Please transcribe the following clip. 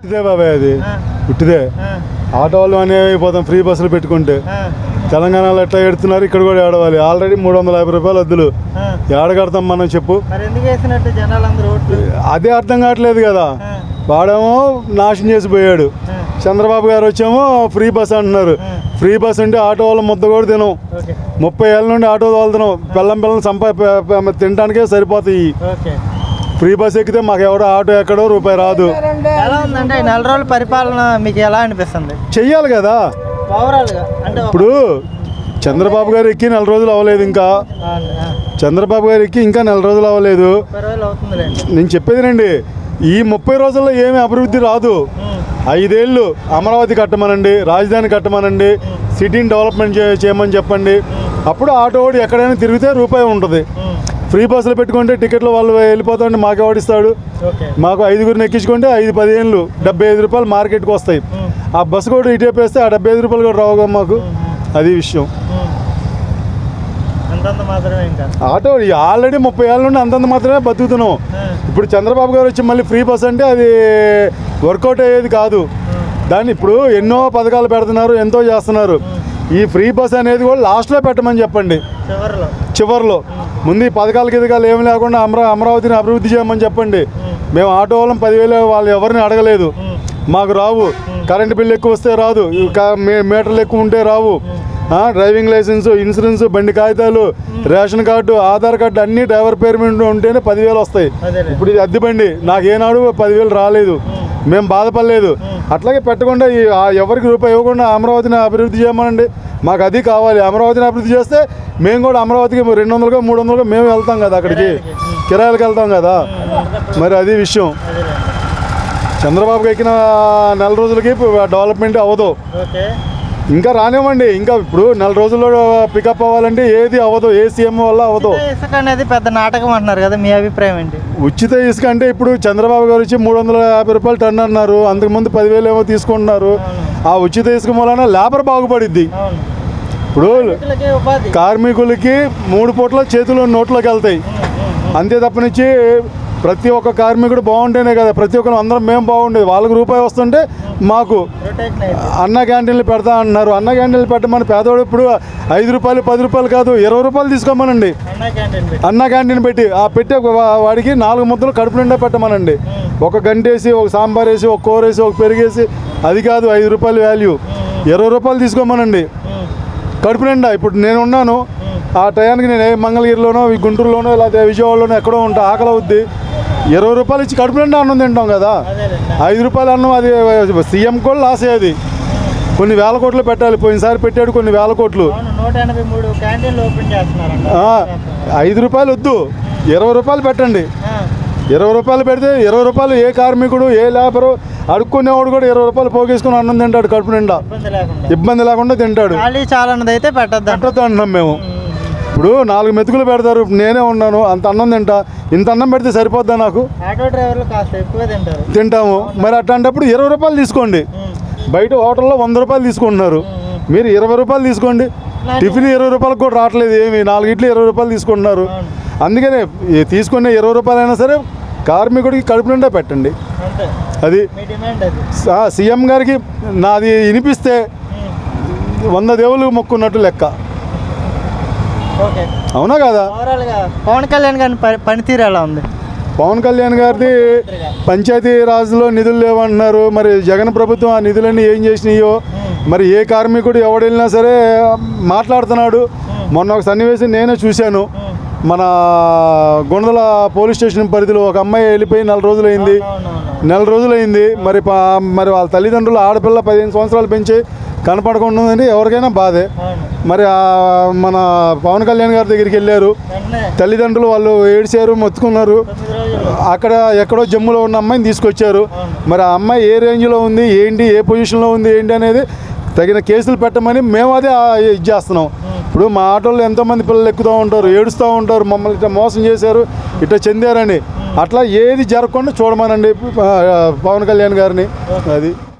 ఉట్టిదే బాబాయ్, అది ఉట్టిదే. ఆటో వాళ్ళు అనేవి అయిపోతాం ఫ్రీ బస్సులు పెట్టుకుంటే. తెలంగాణలో ఎట్లా ఎడుతున్నారు, ఇక్కడ కూడా ఏడవాలి. ఆల్రెడీ 350 రూపాయలు వద్దులు ఏడ కడతాం మనం చెప్పు. అదే అర్థం కావట్లేదు కదా. వాడేమో నాశనం చేసి పోయాడు, చంద్రబాబు గారు వచ్చేమో ఫ్రీ బస్ అంటున్నారు. ఫ్రీ బస్ అంటే ఆటో వాళ్ళ ముద్ద కూడా తినం. 30 ఏళ్ళ నుండి ఆటో తోలుతున్నాం. పిల్లం తినడానికే సరిపోతాయి. ఫ్రీ బస్ ఎక్కితే మాకు ఎవడో ఆటో ఎక్కడో రూపాయి రాదు. ఎలా ఉందంటే 4 రోజుల పరిపాలన మీకు ఎలా అనిపిస్తుంది? చెయ్యాలి కదా. ఇప్పుడు చంద్రబాబు గారు ఎక్కి 4 రోజులు అవ్వలేదు. ఇంకా చంద్రబాబు గారు ఎక్కి ఇంకా 4 రోజులు అవ్వలేదు. నేను చెప్పేదినండి, ఈ 30 రోజుల్లో ఏమీ అభివృద్ధి రాదు. 5 ఏళ్ళు అమరావతి కట్టమనండి, రాజధాని కట్టమనండి, సిటీని డెవలప్మెంట్ చేయమని చెప్పండి. అప్పుడు ఆటో వాడు ఎక్కడైనా తిరిగితే రూపాయి ఉంటుంది. ఫ్రీ బస్సులు పెట్టుకుంటే టికెట్లు వాళ్ళు వెళ్ళిపోతుంటే మాకు ఎవడిస్తాడు? మాకు 5గురిని ఎక్కించుకుంటే 5-10 75 రూపాయలు మార్కెట్కి వస్తాయి. ఆ బస్సు కూడా ఇటేపేస్తే ఆ 75 రూపాయలు కూడా రావుగా మాకు. అది విషయం. ఆటో ఆల్రెడీ 30 ఏళ్ళ నుండి అంతంత మాత్రమే బతుకుతున్నాం. ఇప్పుడు చంద్రబాబు గారు వచ్చి మళ్ళీ ఫ్రీ బస్ అంటే అది వర్కౌట్ అయ్యేది కాదు. దాన్ని ఇప్పుడు ఎన్నో పథకాలు పెడుతున్నారు, ఎంతో చేస్తున్నారు. ఈ ఫ్రీ బస్ అనేది కూడా లాస్ట్లో పెట్టమని చెప్పండి, చివరిలో. ముందు ఈ గిదకాలు ఏమి లేకుండా అమరావతిని అభివృద్ధి చేయమని చెప్పండి. మేము ఆటో వాళ్ళం 10,000 వాళ్ళు ఎవరిని అడగలేదు. మాకు రావు. కరెంటు బిల్లు ఎక్కువ వస్తే రాదు, మీటర్లు ఎక్కువ ఉంటే రావు. డ్రైవింగ్ లైసెన్స్, ఇన్సూరెన్స్, బండి కాగితాలు, రేషన్ కార్డు, ఆధార్ కార్డు అన్నీ డ్రైవర్ పేరు మీద ఉంటేనే 10,000 వస్తాయి. ఇప్పుడు ఇది అద్దె బండి, నాకేనాడు 10,000 రాలేదు. మేము బాధపడలేదు. అట్లాగే పెట్టకుండా ఎవరికి రూపాయి ఇవ్వకుండా అమరావతిని అభివృద్ధి చేయమనండి. మాకు అది కావాలి. అమరావతిని అభివృద్ధి చేస్తే మేము కూడా అమరావతికి 200 300 మేము వెళ్తాం కదా, అక్కడికి కిరాయిలకు వెళ్తాం కదా. మరి అది విషయం. చంద్రబాబుకి ఎక్కిన 4 రోజులకి డెవలప్మెంట్ అవ్వదు. ఇంకా రానివ్వండి. ఇంకా ఇప్పుడు 4 రోజుల్లో పికప్ అవ్వాలంటే ఏది అవ్వదు, ఏ సీఎం వల్ల అవ్వదు. ఇసుక అనేది పెద్ద నాటకం అంటున్నారు కదా, మీ అభిప్రాయం ఏంటి? ఉచిత ఇసుక అంటే ఇప్పుడు చంద్రబాబు గారు వచ్చి 350 రూపాయలు టన్ అన్నారు. అంతకుముందు 10,000 ఏమో తీసుకుంటున్నారు. ఆ ఉచిత ఇసుక వలన లేబర్ బాగుపడిద్ది. ఇప్పుడు కార్మికులకి 3 పూట్ల చేతులు నోట్లోకి వెళ్తాయి. అంతే తప్పనిచ్చి ప్రతి ఒక్క కార్మికుడు బాగుంటేనే కదా ప్రతి ఒక్కరు అందరం మేము బాగుండేది. వాళ్ళకి రూపాయి వస్తుంటే మాకు అన్న క్యాంటీన్లు పెడతా అంటున్నారు. అన్న క్యాంటీన్లు పెట్టమని పేదవాడు ఇప్పుడు 5 రూపాయలు 10 రూపాయలు కాదు 20 రూపాయలు తీసుకోమనండి. అన్న క్యాంటీన్ పెట్టి పెట్టే వాడికి 4 ముద్దలు కడుపు నిండా పెట్టమనండి. ఒక గంట వేసి, ఒక సాంబార్ వేసి, ఒక కూర వేసి, ఒక పెరిగేసి, అది కాదు 5 రూపాయలు వాల్యూ. 20 రూపాయలు తీసుకోమనండి కడుపు నిండా. ఇప్పుడు నేను ఉన్నాను, ఆ టయానికి నేను మంగళగిరిలోనో, గుంటూరులోనో, లేకపోతే విజయవాడలోనో ఎక్కడో ఉంటా, ఆకలి అవుద్ది. 20 రూపాయలు ఇచ్చి కడుపు నిండా అన్నం తింటాం కదా. 5 రూపాయలు అన్నం అది సీఎం కూడా లాస్ అయ్యేది. కొన్ని వేల కోట్లు పెట్టాలి. పోయినసారి పెట్టాడు కొన్ని వేల కోట్లు. 5 రూపాయలు వద్దు, 20 రూపాయలు పెట్టండి. 20 రూపాయలు పెడితే 20 రూపాయలు ఏ కార్మికుడు, ఏ లేబరు అడుక్కునేవాడు కూడా 20 రూపాయలు పోగేసుకుని అన్నం తింటాడు కడుపు నిండా, ఇబ్బంది లేకుండా తింటాడు. అయితే పెట్టద్దు అంటున్నాం మేము. ఇప్పుడు 4 మెతుకులు పెడతారు, నేనే ఉన్నాను, అంత అన్నం తింటా. ఇంత అన్నం పెడితే సరిపోద్దా నాకు? తింటాము. మరి అట్లాంటప్పుడు 20 రూపాయలు తీసుకోండి. బయట హోటల్లో 100 రూపాయలు తీసుకుంటున్నారు, మీరు 20 రూపాయలు తీసుకోండి. టిఫిన్ 20 రూపాయలకు కూడా రావట్లేదు, ఏమి 4 ఇడ్లీ 20 రూపాయలు తీసుకుంటున్నారు. అందుకనే తీసుకునే 20 రూపాయలు అయినా సరే కార్మికుడికి కడుపు నిండా పెట్టండి. అది సీఎం గారికి నాది వినిపిస్తే 100 దేవుళ్ళు మొక్కున్నట్టు లెక్క. అవునా కదా? పవన్ కళ్యాణ్ గారి పనితీరు ఎలా ఉంది? పవన్ కళ్యాణ్ గారిది పంచాయతీ రాజ్లో నిధులు లేవంటున్నారు. మరి జగన్ ప్రభుత్వం ఆ నిధులన్నీ ఏం చేసినాయో మరి. ఏ కార్మికుడు ఎవడెళ్ళినా సరే మాట్లాడుతున్నాడు. మొన్న ఒక సన్నివేశం నేనే చూశాను. మన గుణదల పోలీస్ స్టేషన్ పరిధిలో ఒక అమ్మాయి వెళ్ళిపోయి 4 రోజులైంది. మరి వాళ్ళ తల్లిదండ్రులు ఆడపిల్ల 15 సంవత్సరాలు పెంచి కనపడకుండా ఉందంటే ఎవరికైనా బాధే. మరి మన పవన్ కళ్యాణ్ గారి దగ్గరికి వెళ్ళారు, తల్లిదండ్రులు వాళ్ళు ఏడ్చారు, మొత్తుకున్నారు. అక్కడ ఎక్కడో జమ్ములో ఉన్న అమ్మాయిని తీసుకొచ్చారు. మరి ఆ అమ్మాయి ఏ రేంజ్లో ఉంది ఏంటి, ఏ పొజిషన్లో ఉంది ఏంటి అనేది తగిన కేసులు పెట్టమని మేము అదే ఇది చేస్తున్నాం. ఇప్పుడు మా ఆటోల్లో ఎంతోమంది పిల్లలు ఎక్కుతూ ఉంటారు, ఏడుస్తూ ఉంటారు, మమ్మల్ని ఇట్లా మోసం చేశారు, ఇట్లా చెందారని. అట్లా ఏది జరగకుండా చూడమనండి పవన్ కళ్యాణ్ గారిని. అది